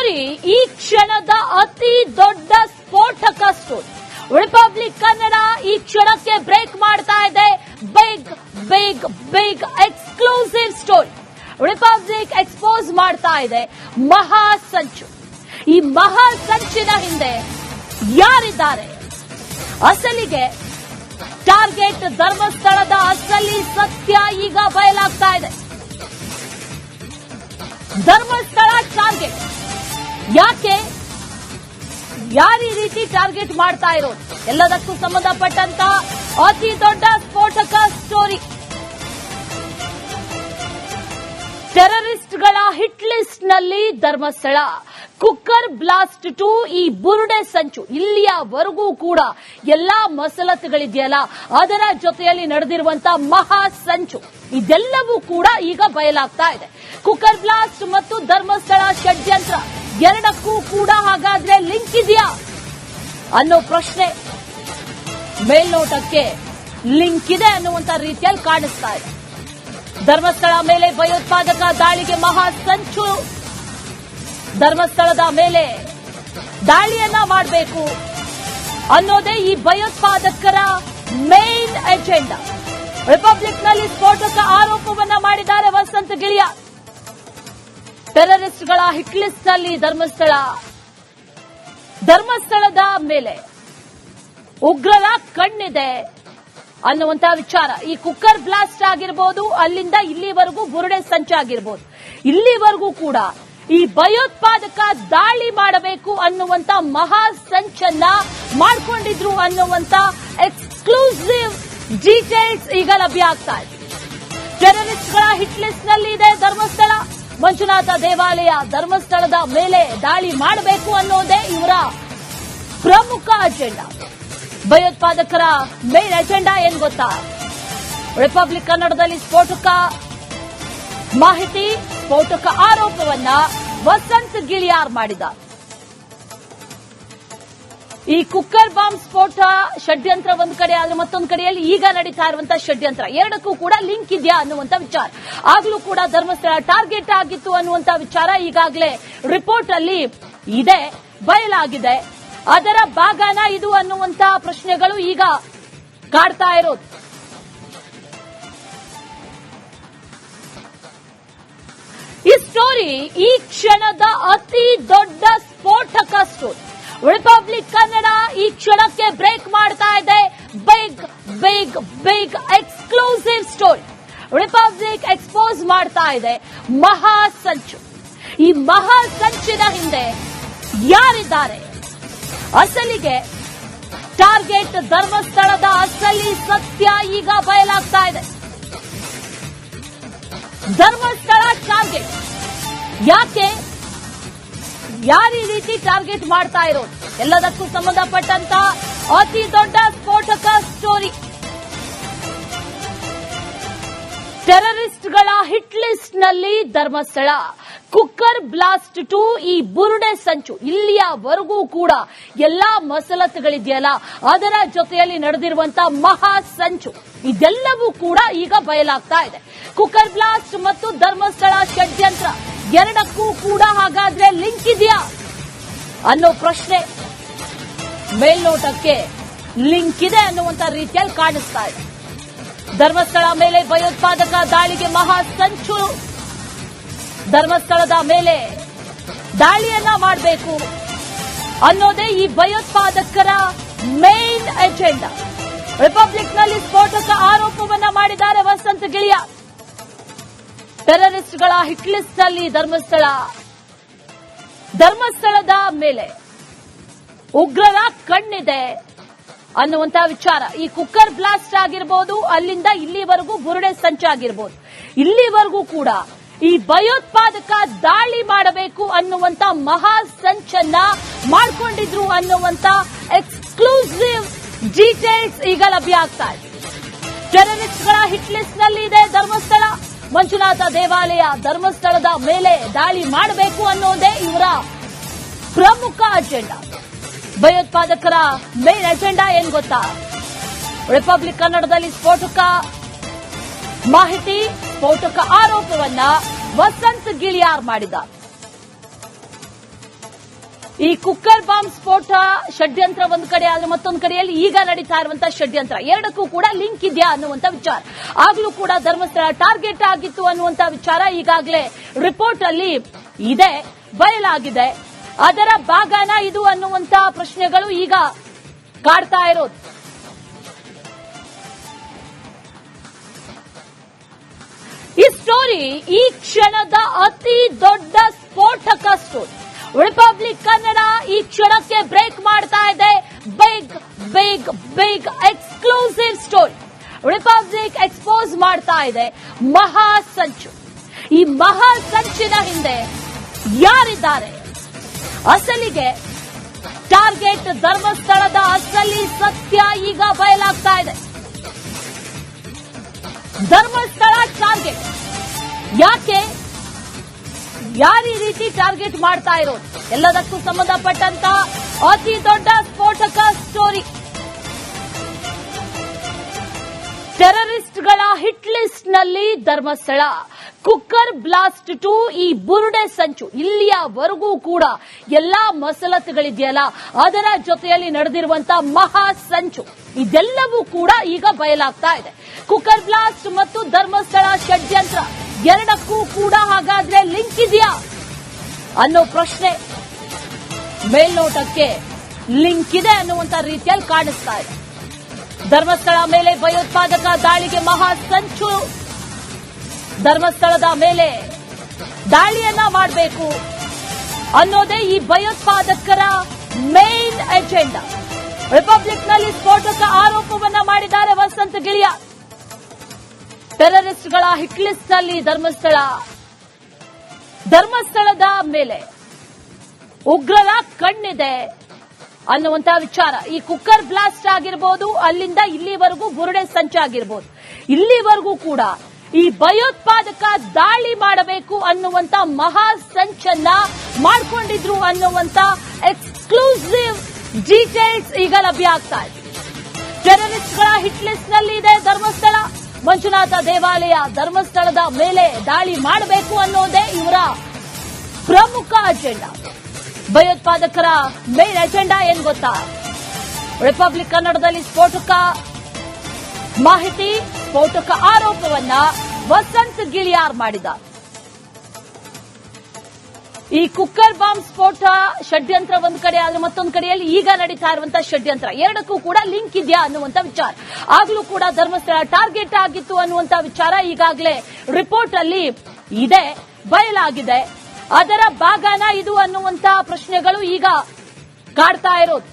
Story ಈ ಕ್ಷಣದ ಅತಿ ದೊಡ್ಡ ಸ್ಫೋಟಕ ಸ್ಟೋರಿ. ರಿಪಬ್ಲಿಕ್ ಕನ್ನಡ ಈ ಕ್ಷಣಕ್ಕೆ ಬ್ರೇಕ್ ಮಾಡ್ತಾ ಇದೆ. Big big big exclusive story. Republic expose ಮಾಡ್ತಾ ಇದೆ ಮಹಾ ಸಂಚು. ಈ ಮಹಾ ಸಂಚಿನ ಹಿಂದೆ ಯಾರಿದ್ದಾರೆ? ಅಸಲಿಗೆ ಟಾರ್ಗೆಟ್ ಧರ್ಮಸ್ಥಳದ ಅಸಲಿ ಸತ್ಯ ಈಗ ಬಯಲಾಗ್ತಾ ಇದೆ. ಧರ್ಮಸ್ಥಳ ಟಾರ್ಗೆಟ್ ಯಾಕೆ, ಯಾರು ಈ ರೀತಿ ಟಾರ್ಗೆಟ್ ಮಾಡ್ತಾ ಇರೋದು, ಎಲ್ಲದಕ್ಕೂ ಸಂಬಂಧಪಟ್ಟಂತ ಅತಿ ದೊಡ್ಡ ಸ್ಫೋಟಕ ಸ್ಟೋರಿ. ಟೆರರಿಸ್ಟ್ಗಳ ಹಿಟ್ ಲಿಸ್ಟ್ ನಲ್ಲಿ ಧರ್ಮಸ್ಥಳ. ಕುಕ್ಕರ್ ಬ್ಲಾಸ್ಟ್ ಟು ಈ ಬುರುಡೆ ಸಂಚು. ಇಲ್ಲಿಯವರೆಗೂ ಕೂಡ ಎಲ್ಲಾ ಮಸಲತ್ತುಗಳಿದೆಯಲ್ಲ, ಅದರ ಜೊತೆಯಲ್ಲಿ ನಡೆದಿರುವಂತಹ ಮಹಾ ಸಂಚು, ಇದೆಲ್ಲವೂ ಕೂಡ ಈಗ ಬಯಲಾಗ್ತಾ ಇದೆ. ಕುಕ್ಕರ್ ಬ್ಲಾಸ್ಟ್ ಮತ್ತು ಧರ್ಮಸ್ಥಳ ಷಡ್ಯಂತ್ರ ಎರಡಕ್ಕೂ ಕೂಡ ಹಾಗಾದ್ರೆ ಲಿಂಕ್ ಇದೆಯಾ ಅನ್ನೋ ಪ್ರಶ್ನೆ ಮೇಲ್ನೋಟಕ್ಕೆ ಲಿಂಕ್ ಇದೆ ಅನ್ನುವಂತ ರೀತಿಯಲ್ಲಿ ಕಾಣಿಸ್ತಾ ಇದೆ. ಧರ್ಮಸ್ಥಳ ಮೇಲೆ ಭಯೋತ್ಪಾದಕ ದಾಳಿಗೆ ಮಹಾ ಸಂಚು. ಧರ್ಮಸ್ಥಳದ ಮೇಲೆ ದಾಳಿಯನ್ನ ಮಾಡಬೇಕು ಅನ್ನೋದೇ ಈ ಭಯೋತ್ಪಾದಕರ ಮೇನ್ ಎಜೆಂಡಾ. ರಿಪಬ್ಲಿಕ್ನಲ್ಲಿ ಸ್ಫೋಟಕ ಆರೋಪವನ್ನ ಮಾಡಿದ್ದಾರೆ ವಸಂತ ಗಿಳಿಯ. ಟೆರರಿಸ್ಟ್ಗಳ ಹಿಟ್ ಲಿಸ್ಟ್ ನಲ್ಲಿ ಧರ್ಮಸ್ಥಳದ ಮೇಲೆ ಉಗ್ರರ ಕಣ್ಣಿದೆ ಅನ್ನುವಂತ ವಿಚಾರ. ಈ ಕುಕ್ಕರ್ ಬ್ಲಾಸ್ಟ್ ಆಗಿರಬಹುದು, ಅಲ್ಲಿಂದ ಇಲ್ಲಿವರೆಗೂ ಬುರುಡೆ ಸಂಚಾಗಿರಬಹುದು, ಇಲ್ಲಿವರೆಗೂ ಕೂಡ ಈ ಭಯೋತ್ಪಾದಕ ದಾಳಿ ಮಾಡಬೇಕು ಅನ್ನುವಂತ ಮಹಾ ಸಂಚನ್ನ ಮಾಡಿಕೊಂಡಿದ್ರು ಅನ್ನುವಂತ ಎಕ್ಸ್ಕ್ಲೂಸಿವ್ ಡೀಟೇಲ್ಸ್ ಈಗ ಲಭ್ಯ ಆಗ್ತಾ ಇದೆ. ಟೆರರಿಸ್ಟ್ಗಳ ಹಿಟ್ ಲಿಸ್ಟ್ ನಲ್ಲಿ ಇದೆ ಧರ್ಮಸ್ಥಳ. ಮಂಜುನಾಥ ದೇವಾಲಯ, ಧರ್ಮಸ್ಥಳದ ಮೇಲೆ ದಾಳಿ ಮಾಡಬೇಕು ಅನ್ನೋದೇ ಇವರ ಪ್ರಮುಖ ಅಜೆಂಡಾ. ಭಯೋತ್ಪಾದಕರ ಮೇನ್ ಅಜೆಂಡಾ ಏನ್ ಗೊತ್ತಾ? ರಿಪಬ್ಲಿಕ್ ಕನ್ನಡದಲ್ಲಿ ಸ್ಫೋಟಕ ಮಾಹಿತಿ, ಸ್ಫೋಟಕ ಆರೋಪವನ್ನ ವಸಂತ್ ಗಿಳಿಯಾರ್ ಮಾಡಿದ. ಈ ಕುಕ್ಕರ್ ಬಾಂಬ್ ಸ್ಫೋಟ ಷಡ್ಯಂತ್ರ ಒಂದು ಕಡೆ ಆದ್ರೆ, ಮತ್ತೊಂದು ಕಡೆಯಲ್ಲಿ ಈಗ ನಡೀತಾ ಇರುವಂತಹ ಷಡ್ಯಂತ್ರ, ಎರಡಕ್ಕೂ ಕೂಡ ಲಿಂಕ್ ಇದೆಯಾ ಅನ್ನುವಂತ ವಿಚಾರ. ಆಗ್ಲೂ ಕೂಡ ಧರ್ಮಸ್ಥಳ ಟಾರ್ಗೆಟ್ ಆಗಿತ್ತು ಅನ್ನುವಂತ ವಿಚಾರ ಈಗಾಗಲೇ ರಿಪೋರ್ಟ್ ಅಲ್ಲಿ ಇದೆ, ಬಯಲಾಗಿದೆ. ಅದರ ಭಾಗನ ಇದು ಅನ್ನುವಂತ ಪ್ರಶ್ನೆಗಳು ಈಗ ಕಾಡ್ತಾ ಇರೋದು. ಈ ಸ್ಟೋರಿ ಈ ಕ್ಷಣದ ಅತಿ ದೊಡ್ಡ ಸ್ಫೋಟಕ ಸ್ಟೋರಿ. ರಿಪಬ್ಲಿಕ್ ಕನ್ನಡ ಈ ಕ್ಷಣಕ್ಕೆ ಬ್ರೇಕ್ ಮಾಡ್ತಾ ಇದೆ. Big big big exclusive story. Republic expose ಮಾಡ್ತಾ ಇದೆ ಮಹಾ ಸಂಚು. ಈ ಮಹಾ ಸಂಚಿನ ಹಿಂದೆ ಯಾರಿದ್ದಾರೆ? ಅಸಲಿಗೆ ಟಾರ್ಗೆಟ್ ಧರ್ಮಸ್ಥಳದ ಅಸಲಿ ಸತ್ಯ ಈಗ ಬಯಲಾಗ್ತಾ ಇದೆ. ಧರ್ಮಸ್ಥಳ ಟಾರ್ಗೆಟ್ ಯಾಕೆ, ಯಾರು ಈ ರೀತಿ ಟಾರ್ಗೆಟ್ ಮಾಡ್ತಾ ಇರೋದು, ಎಲ್ಲದಕ್ಕೂ ಸಂಬಂಧಪಟ್ಟಂತ ಅತಿ ದೊಡ್ಡ ಸ್ಫೋಟಕ ಸ್ಟೋರಿ. ಟೆರರಿಸ್ಟ್ಗಳ ಹಿಟ್ ಲಿಸ್ಟ್ ನಲ್ಲಿ ಧರ್ಮಸ್ಥಳ. ಕುಕ್ಕರ್ ಬ್ಲಾಸ್ಟ್ ಟು ಈ ಬುರುಡೆ ಸಂಚು. ಇಲ್ಲಿಯವರೆಗೂ ಕೂಡ ಎಲ್ಲಾ ಮಸಲತ್ತುಗಳಿದೆಯಲ್ಲ, ಅದರ ಜೊತೆಯಲ್ಲಿ ನಡೆದಿರುವಂತಹ ಮಹಾ ಸಂಚು, ಇದೆಲ್ಲವೂ ಕೂಡ ಈಗ ಬಯಲಾಗ್ತಾ ಇದೆ. ಕುಕ್ಕರ್ ಬ್ಲಾಸ್ಟ್ ಮತ್ತು ಧರ್ಮಸ್ಥಳ ಷಡ್ಯಂತ್ರ ಎರಡಕ್ಕೂ ಕೂಡ ಹಾಗಾದ್ರೆ ಲಿಂಕ್ ಇದೆಯಾ ಅನ್ನೋ ಪ್ರಶ್ನೆ ಮೇಲ್ನೋಟಕ್ಕೆ ಲಿಂಕ್ ಇದೆ ಅನ್ನುವಂತ ರೀತಿಯಲ್ಲಿ ಕಾಣಿಸ್ತಾ ಇದೆ. ಧರ್ಮಸ್ಥಳ ಮೇಲೆ ಭಯೋತ್ಪಾದಕ ದಾಳಿಗೆ ಮಹಾ ಸಂಚು. ಧರ್ಮಸ್ಥಳದ ಮೇಲೆ ದಾಳಿಯನ್ನ ಮಾಡಬೇಕು ಅನ್ನೋದೇ ಈ ಭಯೋತ್ಪಾದಕರ ಮೇನ್ ಎಜೆಂಡಾ. ರಿಪಬ್ಲಿಕ್ನಲ್ಲಿ ಸ್ಫೋಟಕ ಆರೋಪವನ್ನ ಮಾಡಿದ್ದಾರೆ ವಸಂತ ಗಿಳಿಯ. ಟೆರರಿಸ್ಟ್ಗಳ ಹಿಟ್ ಲಿಸ್ಟ್ ನಲ್ಲಿ ಧರ್ಮಸ್ಥಳದ ಮೇಲೆ ಉಗ್ರರ ಕಣ್ಣಿದೆ ಅನ್ನುವಂತ ವಿಚಾರ. ಈ ಕುಕ್ಕರ್ ಬ್ಲಾಸ್ಟ್ ಆಗಿರಬಹುದು, ಅಲ್ಲಿಂದ ಇಲ್ಲಿವರೆಗೂ ಬುರುಡೆ ಸಂಚಾಗಿರಬಹುದು, ಇಲ್ಲಿವರೆಗೂ ಕೂಡ ಈ ಭಯೋತ್ಪಾದಕ ದಾಳಿ ಮಾಡಬೇಕು ಅನ್ನುವಂತ ಮಹಾ ಸಂಚನ್ನ ಮಾಡಿಕೊಂಡಿದ್ರು ಅನ್ನುವಂತ ಎಕ್ಸ್ಕ್ಲೂಸಿವ್ ಡೀಟೇಲ್ಸ್ ಈಗ ಲಭ್ಯ ಆಗ್ತಾ ಇದೆ. ಟೆರರಿಸ್ಟ್ಗಳ ಹಿಟ್ ಲಿಸ್ಟ್ ನಲ್ಲಿ ಇದೆ ಧರ್ಮಸ್ಥಳ. ಮಂಜುನಾಥ ದೇವಾಲಯ, ಧರ್ಮಸ್ಥಳದ ಮೇಲೆ ದಾಳಿ ಮಾಡಬೇಕು ಅನ್ನೋದೇ ಇವರ ಪ್ರಮುಖ ಅಜೆಂಡಾ. ಭಯೋತ್ಪಾದಕರ ಮೇನ್ ಅಜೆಂಡಾ ಏನ್ ಗೊತ್ತಾ? ರಿಪಬ್ಲಿಕ್ ಕನ್ನಡದಲ್ಲಿ ಸ್ಫೋಟಕ ಮಾಹಿತಿ, ಸ್ಫೋಟಕ ಆರೋಪವನ್ನ ವಸಂತ್ ಗಿಳಿಯಾರ್ ಮಾಡಿದ. ಈ ಕುಕ್ಕರ್ ಬಾಂಬ್ ಸ್ಫೋಟ ಷಡ್ಯಂತ್ರ ಒಂದು ಕಡೆ ಆದ್ರೆ ಮತ್ತೊಂದು ಕಡೆಯಲ್ಲಿ ಈಗ ನಡೀತಾ ಇರುವಂತಹ ಷಡ್ಯಂತ್ರ ಎರಡಕ್ಕೂ ಕೂಡ ಲಿಂಕ್ ಇದೆಯಾ ಅನ್ನುವಂತ ವಿಚಾರ. ಆಗ್ಲೂ ಕೂಡ ಧರ್ಮಸ್ಥಳ ಟಾರ್ಗೆಟ್ ಆಗಿತ್ತು ಅನ್ನುವಂತ ವಿಚಾರ ಈಗಾಗಲೇ ರಿಪೋರ್ಟ್ ಅಲ್ಲಿ ಇದೆ, ಬಯಲಾಗಿದೆ. ಅದರ ಭಾಗನ ಇದು ಅನ್ನುವಂತ ಪ್ರಶ್ನೆಗಳು ಈಗ ಕಾಡ್ತಾ ಇರೋದು. ಈ ಸ್ಟೋರಿ ಈ ಕ್ಷಣದ ಅತಿ ದೊಡ್ಡ ಸ್ಫೋಟಕ ಸ್ಟೋರಿ. ರಿಪಬ್ಲಿಕ್ ಕನ್ನಡ ಈ ಕ್ಷಣಕ್ಕೆ ಬ್ರೇಕ್ ಮಾಡ್ತಾ ಇದೆ. Big big big exclusive story. Republic expose ಮಾಡ್ತಾ ಇದೆ ಮಹಾ ಸಂಚು. ಈ ಮಹಾ ಸಂಚಿನ ಹಿಂದೆ ಯಾರಿದ್ದಾರೆ? ಅಸಲಿಗೆ ಟಾರ್ಗೆಟ್ ಧರ್ಮಸ್ಥಳದ ಅಸಲಿ ಸತ್ಯ ಈಗ ಬಯಲಾಗ್ತಾ ಇದೆ. ಧರ್ಮಸ್ಥಳ ಟಾರ್ಗೆಟ್ ಯಾಕೆ, ಯಾರು ಈ ರೀತಿ ಟಾರ್ಗೆಟ್ ಮಾಡ್ತಾ ಇರೋದು? ಎಲ್ಲದಕ್ಕೂ ಸಂಬಂಧಪಟ್ಟಂತ ಅತಿ ದೊಡ್ಡ ಸ್ಫೋಟಕ ಸ್ಟೋರಿ. ಟೆರರಿಸ್ಟ್ಗಳ ಹಿಟ್ ಲಿಸ್ಟ್ ನಲ್ಲಿ ಧರ್ಮಸ್ಥಳ. ಕುಕ್ಕರ್ ಬ್ಲಾಸ್ಟ್ ಟು ಈ ಬುರುಡೆ ಸಂಚು. ಇಲ್ಲಿಯವರೆಗೂ ಕೂಡ ಎಲ್ಲಾ ಮಸಲತ್ತುಗಳಿದೆಯಲ್ಲ, ಅದರ ಜೊತೆಯಲ್ಲಿ ನಡೆದಿರುವಂತಹ ಮಹಾ ಸಂಚು, ಇದೆಲ್ಲವೂ ಕೂಡ ಈಗ ಬಯಲಾಗ್ತಾ ಇದೆ. ಕುಕ್ಕರ್ ಬ್ಲಾಸ್ಟ್ ಮತ್ತು ಧರ್ಮಸ್ಥಳ ಷಡ್ಯಂತ್ರ ಎರಡಕ್ಕೂ ಕೂಡ ಹಾಗಾದ್ರೆ ಲಿಂಕ್ ಇದೆಯಾ ಅನ್ನೋ ಪ್ರಶ್ನೆ ಮೇಲ್ನೋಟಕ್ಕೆ ಲಿಂಕ್ ಇದೆ ಅನ್ನುವಂತ ರೀತಿಯಲ್ಲಿ ಕಾಣಿಸ್ತಾ ಇದೆ. ಧರ್ಮಸ್ಥಳ ಮೇಲೆ ಭಯೋತ್ಪಾದಕ ದಾಳಿಗೆ ಮಹಾ ಸಂಚು. ಧರ್ಮಸ್ಥಳದ ಮೇಲೆ ದಾಳಿಯನ್ನ ಮಾಡಬೇಕು ಅನ್ನೋದೇ ಈ ಭಯೋತ್ಪಾದಕರ ಮೇನ್ ಎಜೆಂಡಾ. ರಿಪಬ್ಲಿಕ್ನಲ್ಲಿ ಸ್ಫೋಟಕ ಆರೋಪವನ್ನ ಮಾಡಿದ್ದಾರೆ ವಸಂತ ಗಿಳಿಯಾರ್. ಟೆರರಿಸ್ಟ್ಗಳ ಹಿಟ್ ಲಿಸ್ಟ್ ನಲ್ಲಿ ಧರ್ಮಸ್ಥಳದ ಮೇಲೆ ಉಗ್ರರ ಕಣ್ಣಿದೆ ಅನ್ನುವಂತ ವಿಚಾರ. ಈ ಕುಕ್ಕರ್ ಬ್ಲಾಸ್ಟ್ ಆಗಿರಬಹುದು, ಅಲ್ಲಿಂದ ಇಲ್ಲಿವರೆಗೂ ಬುರುಡೆ ಸಂಚಾಗಿರಬಹುದು, ಇಲ್ಲಿವರೆಗೂ ಕೂಡ ಈ ಭಯೋತ್ಪಾದಕ ದಾಳಿ ಮಾಡಬೇಕು ಅನ್ನುವಂತ ಮಹಾ ಸಂಚನ್ನ ಮಾಡಿಕೊಂಡಿದ್ರು ಅನ್ನುವಂತ ಎಕ್ಸ್ಕ್ಲೂಸಿವ್ ಡೀಟೇಲ್ಸ್ ಈಗ ಲಭ್ಯ ಆಗ್ತಾ ಇದೆ. ಟೆರರಿಸ್ಟ್ಗಳ ಹಿಟ್ ಲಿಸ್ಟ್ ನಲ್ಲಿ ಇದೆ ಧರ್ಮಸ್ಥಳ. ಮಂಜುನಾಥ ದೇವಾಲಯ, ಧರ್ಮಸ್ಥಳದ ಮೇಲೆ ದಾಳಿ ಮಾಡಬೇಕು ಅನ್ನೋದೇ ಇವರ ಪ್ರಮುಖ ಅಜೆಂಡಾ. ಭಯೋತ್ಪಾದಕರ ಮೇನ್ ಅಜೆಂಡಾ ಏನ್ ಗೊತ್ತಾ? ರಿಪಬ್ಲಿಕ್ ಕನ್ನಡದಲ್ಲಿ ಸ್ಫೋಟಕ ಮಾಹಿತಿ, ಸ್ಫೋಟಕ ಆರೋಪವನ್ನ ವಸಂತ್ ಗಿಳಿಯಾರ್ ಮಾಡಿದ್ದಾರೆ. ಈ ಕುಕ್ಕರ್ ಬಾಂಬ್ ಸ್ಫೋಟ ಷಡ್ಯಂತ್ರ ಒಂದು ಕಡೆ ಆದ್ರೆ ಮತ್ತೊಂದು ಕಡೆಯಲ್ಲಿ ಈಗ ನಡೀತಾ ಇರುವಂತಹ ಷಡ್ಯಂತ್ರ ಎರಡಕ್ಕೂ ಕೂಡ ಲಿಂಕ್ ಇದೆಯಾ ಅನ್ನುವಂತ ವಿಚಾರ. ಆಗ್ಲೂ ಕೂಡ ಧರ್ಮಸ್ಥಳ ಟಾರ್ಗೆಟ್ ಆಗಿತ್ತು ಅನ್ನುವಂತ ವಿಚಾರ ಈಗಾಗಲೇ ರಿಪೋರ್ಟ್ ಅಲ್ಲಿ ಇದೆ, ಬಯಲಾಗಿದೆ. ಅದರ ಭಾಗನ ಇದು ಅನ್ನುವಂತ ಪ್ರಶ್ನೆಗಳು ಈಗ ಕಾಡ್ತಾ ಇರೋದು.